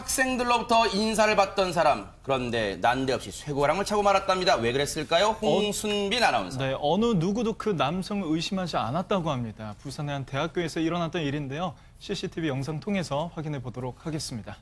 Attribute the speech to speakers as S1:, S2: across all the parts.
S1: 학생들로부터 인사를 받던 사람. 그런데 난데없이 쇠고랑을 차고 말았답니다. 왜 그랬을까요? 홍순빈 아나운서.
S2: 네, 어느 누구도 그 남성을 의심하지 않았다고 합니다. 부산의 한 대학교에서 일어났던 일인데요. CCTV 영상 통해서 확인해 보도록 하겠습니다.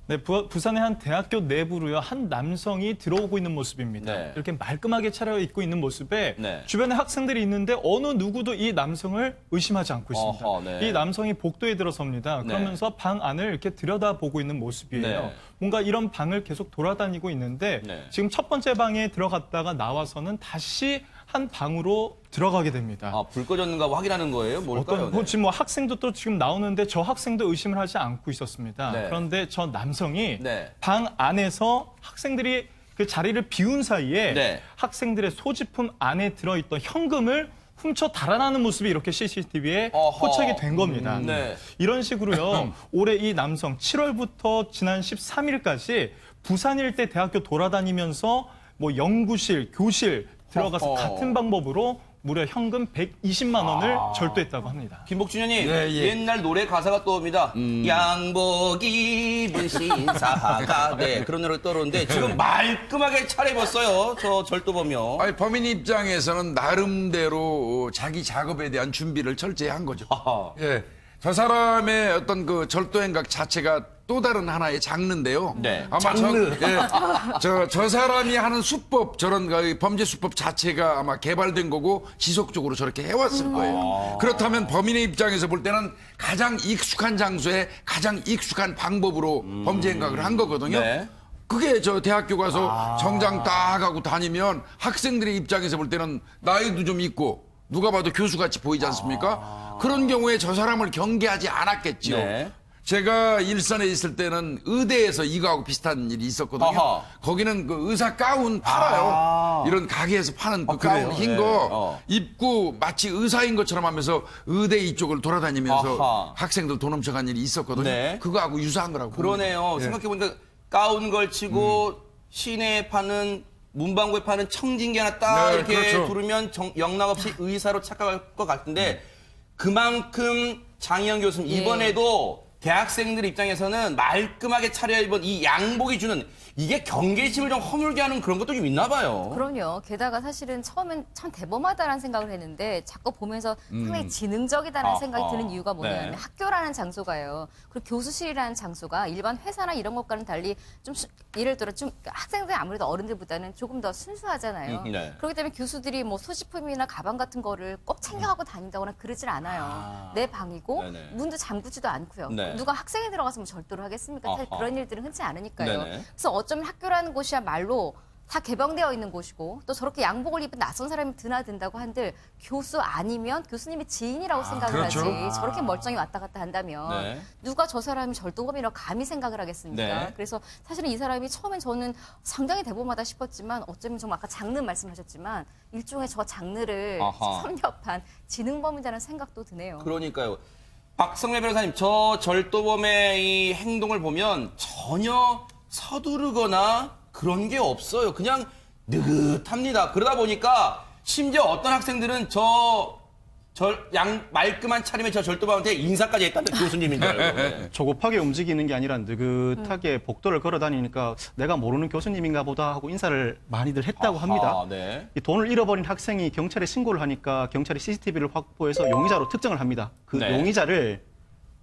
S2: 네, 부산의 한 대학교 내부로요. 한 남성이 들어오고 있는 모습입니다.
S1: 네.
S2: 이렇게 말끔하게 차려입고 있는 모습에
S1: 네.
S2: 주변에 학생들이 있는데 어느 누구도 이 남성을 의심하지 않고 있습니다.
S1: 어허, 네.
S2: 이 남성이 복도에 들어섭니다. 그러면서 방 안을 이렇게 들여다보고 있는 모습이에요.
S1: 네.
S2: 뭔가 이런 방을 계속 돌아다니고 있는데
S1: 네.
S2: 지금 첫 번째 방에 들어갔다가 나와서는 다시 한 방으로 들어가게 됩니다.
S1: 아, 불 꺼졌는가 확인하는 거예요? 뭘까요?
S2: 어떤 지금 뭐 학생도 또 지금 나오는데 저 학생도 의심을 하지 않고 있었습니다.
S1: 네.
S2: 그런데 저 남성이
S1: 네.
S2: 방 안에서 학생들이 그 자리를 비운 사이에
S1: 네.
S2: 학생들의 소지품 안에 들어있던 현금을 훔쳐 달아나는 모습이 이렇게 CCTV에
S1: 어허.
S2: 포착이 된 겁니다.
S1: 네.
S2: 이런 식으로요. 올해 이 남성 7월부터 지난 13일까지 부산 일대 대학교 돌아다니면서 뭐 연구실, 교실 들어가서
S1: 어허.
S2: 같은 방법으로 무려 현금 120만 원을 절도했다고 합니다.
S1: 김복준 의원님,
S3: 예, 예.
S1: 옛날 노래 가사가 떠옵니다. 양복 입은 신사가 네, 그런 노래가 떠오르는데 지금 말끔하게 차려입었어요. 저 절도범이요.
S3: 아니, 범인 입장에서는 나름대로 자기 작업에 대한 준비를 철저히 한 거죠.
S1: 아하.
S3: 예. 저 사람의 어떤 그 절도 행각 자체가 또 다른 하나의 장르인데요.
S1: 네.
S3: 아마 저 사람이 하는 수법, 저런 그 범죄 수법 자체가 아마 개발된 거고 지속적으로 저렇게 해왔을 거예요. 그렇다면 범인의 입장에서 볼 때는 가장 익숙한 장소에 가장 익숙한 방법으로 범죄 행각을 한 거거든요.
S1: 네.
S3: 그게 저 대학교 가서 정장 딱 하고 다니면 학생들의 입장에서 볼 때는 나이도 좀 있고 누가 봐도 교수같이 보이지 않습니까? 그런 경우에 저 사람을 경계하지 않았겠죠.
S1: 네.
S3: 제가 일선에 있을 때는 의대에서 이거하고 비슷한 일이 있었거든요.
S1: 아하.
S3: 거기는 그 의사 가운 팔아요. 이런 가게에서 파는 그
S1: 그래요?
S3: 가운 흰
S1: 네.
S3: 거 입고 마치 의사인 것처럼 하면서 의대 이쪽을 돌아다니면서
S1: 아하.
S3: 학생들 돈 훔쳐간 일이 있었거든요.
S1: 네.
S3: 그거하고 유사한 거라고.
S1: 그러네요. 생각해보니까 가운 걸치고 시내에 파는 문방구에 파는 청진기 하나 딱
S3: 네,
S1: 이렇게
S3: 그렇죠.
S1: 두르면 영락 없이 의사로 착각할 것 같은데 그만큼 장희영 교수님 이번에도 대학생들 입장에서는 말끔하게 차려입은 이 양복이 주는 이게 경계심을 좀 허물게 하는 그런 것도 좀 있나 봐요.
S4: 그럼요. 게다가 사실은 처음엔 참 대범하다라는 생각을 했는데 자꾸 보면서 상당히 지능적이다라는 생각이 드는 이유가 뭐냐면
S1: 네.
S4: 학교라는 장소가요. 그리고 교수실이라는 장소가 일반 회사나 이런 것과는 달리 좀 예를 들어 좀 학생들이 아무래도 어른들보다는 조금 더 순수하잖아요.
S1: 네.
S4: 그렇기 때문에 교수들이 뭐 소지품이나 가방 같은 거를 꼭 챙겨가고 다닌다거나 그러질 않아요. 내 방이고
S1: 네네.
S4: 문도 잠그지도 않고요.
S1: 네.
S4: 누가 학생이 들어가서 뭐 절도를 하겠습니까? 사실
S1: 아하.
S4: 그런 일들은 흔치 않으니까요.
S1: 네네.
S4: 그래서 어쩌면 학교라는 곳이야말로 다 개방되어 있는 곳이고 또 저렇게 양복을 입은 낯선 사람이 드나든다고 한들 교수 아니면 교수님의 지인이라고 생각을
S3: 그렇죠.
S4: 하지 저렇게 멀쩡히 왔다 갔다 한다면
S1: 네.
S4: 누가 저 사람이 절도범이라고 감히 생각을 하겠습니까?
S1: 네.
S4: 그래서 사실은 이 사람이 처음엔 저는 상당히 대범하다 싶었지만 어쩌면 정말 아까 장르 말씀하셨지만 일종의 저 장르를
S1: 아하.
S4: 섭렵한 지능범이라는 생각도 드네요.
S1: 그러니까요. 박성래 변호사님, 저 절도범의 이 행동을 보면 전혀 서두르거나 그런 게 없어요. 그냥 느긋합니다. 그러다 보니까 심지어 어떤 학생들은 말끔한 차림의 저 절도범한테 인사까지 했다는 교수님인 줄 알고. 네.
S5: 조급하게 움직이는 게 아니라 느긋하게 복도를 걸어 다니니까 내가 모르는 교수님인가 보다 하고 인사를 많이들 했다고 합니다.
S1: 아, 네.
S5: 이 돈을 잃어버린 학생이 경찰에 신고를 하니까 경찰이 CCTV를 확보해서 용의자로 특정을 합니다. 그
S1: 네.
S5: 용의자를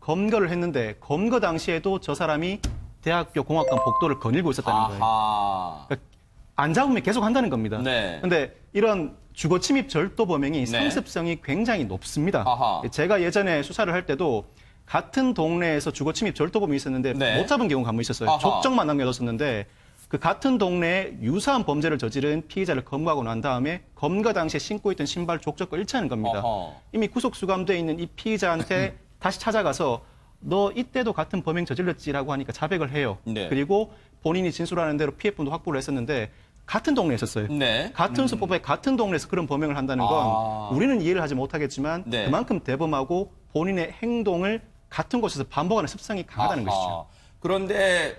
S5: 검거를 했는데 검거 당시에도 저 사람이 대학교 공학관 복도를 거닐고 있었다는 거예요.
S1: 아하.
S5: 그러니까 안 잡으면 계속 한다는 겁니다.
S1: 네.
S5: 근데 이런 주거 침입 절도 범행이
S1: 네.
S5: 상습성이 굉장히 높습니다.
S1: 아하.
S5: 제가 예전에 수사를 할 때도 같은 동네에서 주거 침입 절도 범이 있었는데
S1: 네.
S5: 못 잡은 경우가 한 번 있었어요.
S1: 아하.
S5: 족정만 남겨뒀었는데 그 같은 동네에 유사한 범죄를 저지른 피의자를 검거하고 난 다음에 검거 당시에 신고 있던 신발 족적과 일치하는 겁니다.
S1: 아하.
S5: 이미 구속 수감돼 있는 이 피의자한테 다시 찾아가서 너 이때도 같은 범행 저질렀지라고 하니까 자백을 해요.
S1: 네.
S5: 그리고 본인이 진술하는 대로 피해품도 확보를 했었는데 같은 동네에 있었어요.
S1: 네.
S5: 같은 수법에 같은 동네에서 그런 범행을 한다는 건
S1: 아.
S5: 우리는 이해를 하지 못하겠지만
S1: 네.
S5: 그만큼 대범하고 본인의 행동을 같은 곳에서 반복하는 습성이 강하다는
S1: 아하.
S5: 것이죠.
S1: 그런데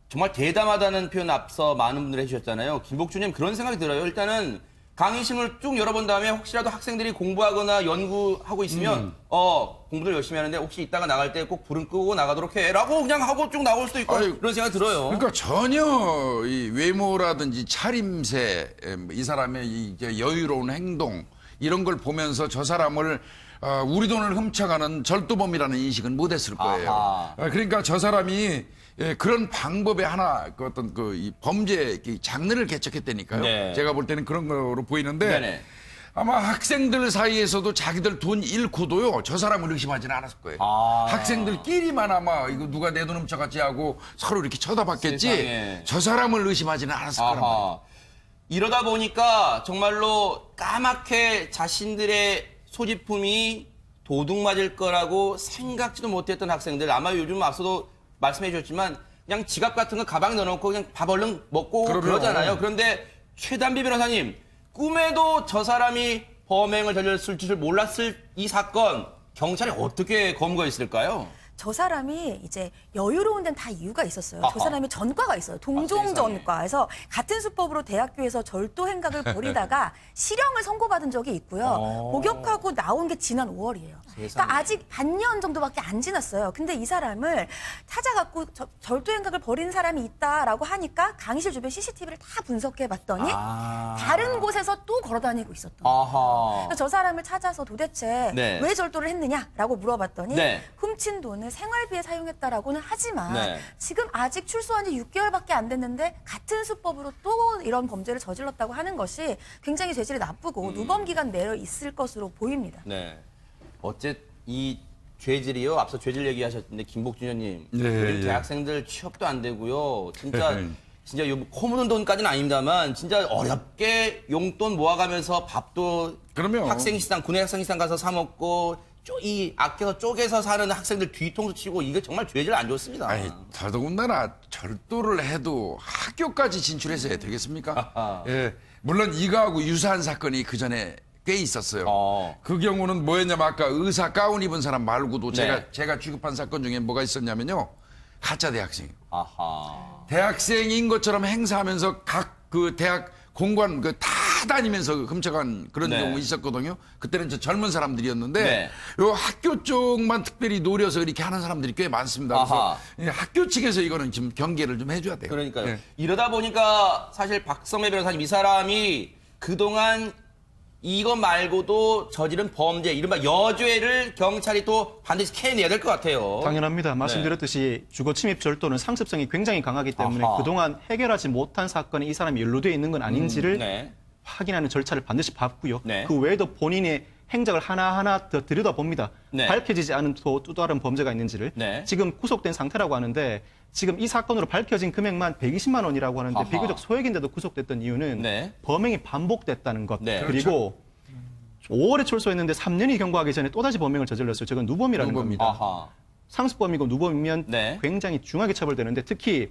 S1: 정말 대담하다는 표현 앞서 많은 분들이 해주셨잖아요. 김복준님 그런 생각이 들어요. 일단은 강의실을 쭉 열어본 다음에 혹시라도 학생들이 공부하거나 연구하고 있으면 공부를 열심히 하는데 혹시 이따가 나갈 때 꼭 불은 끄고 나가도록 해라고 그냥 하고 쭉 나올 수도 있고
S3: 아유,
S1: 그런 생각이 들어요.
S3: 그러니까 전혀 이 외모라든지 차림새, 이 사람의 이 여유로운 행동 이런 걸 보면서 저 사람을 우리 돈을 훔쳐가는 절도범이라는 인식은 못했을 거예요.
S1: 아하.
S3: 그러니까 저 사람이 그런 방법의 하나 그 어떤 이 범죄 장르를 개척했다니까요.
S1: 네.
S3: 제가 볼 때는 그런 거로 보이는데
S1: 네네.
S3: 아마 학생들 사이에서도 자기들 돈 잃고도요 저 사람을 의심하지는 않았을 거예요.
S1: 아.
S3: 학생들끼리만 아마 이거 누가 내 돈 훔쳐갔지 하고 서로 이렇게 쳐다봤겠지
S1: 세상에.
S3: 저 사람을 의심하지는 않았을 거란 말이에요.
S1: 아하. 이러다 보니까 정말로 까맣게 자신들의 소지품이 도둑 맞을 거라고 생각지도 못했던 학생들 아마 요즘 앞서도 말씀해 주셨지만 그냥 지갑 같은 거 가방에 넣어놓고 그냥 밥 얼른 먹고
S3: 그럼요.
S1: 그러잖아요. 그런데 최단비 변호사님 꿈에도 저 사람이 범행을 저질렀을 줄 몰랐을 이 사건 경찰이 어떻게 검거했을까요?
S6: 저 사람이 이제 여유로운 데는 다 이유가 있었어요.
S1: 아하.
S6: 저 사람이 전과가 있어요. 동종전과에서 같은 수법으로 대학교에서 절도 행각을 벌이다가 실형을 선고받은 적이 있고요. 복역하고 나온 게 지난 5월이에요. 그러니까 아직 반년 정도밖에 안 지났어요. 근데 이 사람을 찾아갖고 절도 행각을 벌인 사람이 있다라고 하니까 강의실 주변 CCTV를 다 분석해봤더니 다른 곳에서 또 걸어다니고 있었던 거예요.
S1: 아하.
S6: 그래서 저 사람을 찾아서 도대체
S1: 네.
S6: 왜 절도를 했느냐라고 물어봤더니
S1: 네.
S6: 훔친 돈을 생활비에 사용했다라고는 하지만
S1: 네.
S6: 지금 아직 출소한 지 6개월밖에 안 됐는데 같은 수법으로 또 이런 범죄를 저질렀다고 하는 것이 굉장히 죄질이 나쁘고 누범 기간 내에 있을 것으로 보입니다.
S1: 네. 이 죄질이요. 앞서 죄질 얘기하셨는데 김복준 의원님.
S3: 네,
S1: 요즘
S3: 예.
S1: 대학생들 취업도 안 되고요. 진짜
S3: 네.
S1: 진짜 코 묻은 돈까지는 아닙니다만 진짜 어렵게 용돈 모아가면서 밥도
S3: 그럼요.
S1: 학생식당 군내 학생식당 가서 사 먹고 이 아껴서 쪼개서 사는 학생들 뒤통수 치고 이게 정말 죄질 안 좋습니다.
S3: 아니, 더더군다나 절도를 해도 학교까지 진출해서 해야 되겠습니까?
S1: 아하.
S3: 예, 물론 이거하고 유사한 사건이 그 전에 꽤 있었어요. 그 경우는 뭐였냐면 아까 의사 가운 입은 사람 말고도
S1: 네.
S3: 제가 취급한 사건 중에 뭐가 있었냐면요. 가짜 대학생이에요.
S1: 아하.
S3: 대학생인 것처럼 행사하면서 각 그 대학 공관 다 다니면서 훔쳐간 그런
S1: 네.
S3: 경우 있었거든요. 그때는 저 젊은 사람들이었는데
S1: 네.
S3: 요 학교 쪽만 특별히 노려서 이렇게 하는 사람들이 꽤 많습니다. 그래서
S1: 아하.
S3: 예, 학교 측에서 이거는 좀 경계를 좀 해줘야 돼요.
S1: 그러니까요.
S3: 예.
S1: 이러다 보니까 사실 박성매 변호사님 이 사람이 그동안 이거 말고도 저지른 범죄, 이른바 여죄를 경찰이 또 반드시 캐내야 될 것 같아요.
S5: 당연합니다. 말씀드렸듯이 주거 침입 절도는 상습성이 굉장히 강하기 때문에
S1: 아하.
S5: 그동안 해결하지 못한 사건에 이 사람이 연루되어 있는 건 아닌지를
S1: 네.
S5: 확인하는 절차를 반드시 밟고요.
S1: 네.
S5: 그 외에도 본인의 행적을 하나하나 더 들여다봅니다.
S1: 네.
S5: 밝혀지지 않은 또 다른 범죄가 있는지를.
S1: 네.
S5: 지금 구속된 상태라고 하는데 지금 이 사건으로 밝혀진 금액만 120만 원이라고 하는데
S1: 아하.
S5: 비교적 소액인데도 구속됐던 이유는
S1: 네.
S5: 범행이 반복됐다는 것.
S1: 네.
S5: 그리고 5월에 출소했는데 3년이 경과하기 전에 또다시 범행을 저질렀어요. 저건 누범이라는
S3: 누범이다.
S5: 겁니다.
S1: 아하.
S5: 상습범이고 누범이면
S1: 네.
S5: 굉장히 중하게 처벌되는데 특히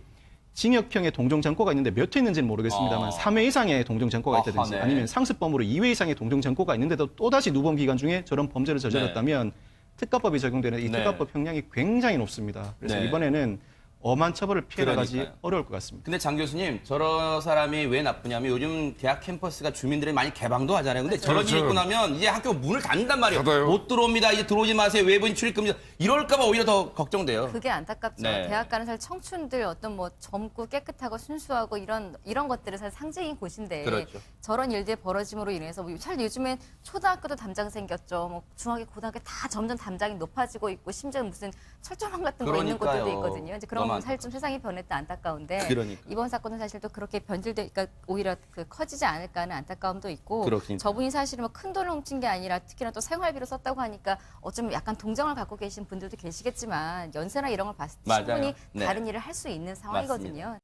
S5: 징역형의 동종 전과가 있는데 몇 회 있는지는 모르겠습니다만
S1: 아.
S5: 3회 이상의 동종 전과가
S1: 아하,
S5: 있다든지
S1: 네.
S5: 아니면 상습범으로 2회 이상의 동종 전과가 있는데도 또다시 누범 기간 중에 저런 범죄를 저질렀다면 특가법이 적용되는 이
S1: 네.
S5: 특가법 형량이 굉장히 높습니다. 그래서
S1: 네.
S5: 이번에는 엄한 처벌을 피해나가기
S1: 그러니까요.
S5: 어려울 것 같습니다.
S1: 근데 장 교수님, 저런 사람이 왜 나쁘냐면 요즘 대학 캠퍼스가 주민들이 많이 개방도 하잖아요. 근데 저런 일이 있고 나면 이제 학교 문을 닫는단 말이에요.
S3: 닫아요.
S1: 못 들어옵니다. 이제 들어오지 마세요. 외부인 출입금지. 이럴까봐 오히려 더 걱정돼요.
S4: 그게 안타깝죠.
S1: 네.
S4: 대학 가는 사실 청춘들 어떤 뭐 젊고 깨끗하고 순수하고 이런 것들은 사실 상징인 곳인데
S1: 그렇죠.
S4: 저런 일들이 벌어짐으로 인해서 잘 요즘엔 초등학교도 담장 생겼죠. 뭐 중학교, 고등학교 다 점점 담장이 높아지고 있고 심지어 무슨 철조망 같은 거 있는
S1: 그러니까요.
S4: 곳들도 있거든요. 이제 그런
S1: 너무
S4: 건 사실 좀 세상이 변했다 안타까운데
S1: 그러니까.
S4: 이번 사건은 사실 또 그렇게 그러니까 오히려 커지지 않을까 하는 안타까움도 있고
S1: 그렇군요.
S4: 저분이 사실은 뭐 큰 돈을 훔친 게 아니라 특히나 또 생활비로 썼다고 하니까 어쩌면 약간 동정을 갖고 계신 분들도 계시겠지만 연세나 이런 걸 봤을 때
S1: 맞아요.
S4: 충분히
S1: 네.
S4: 다른 일을 할 수 있는 상황이거든요.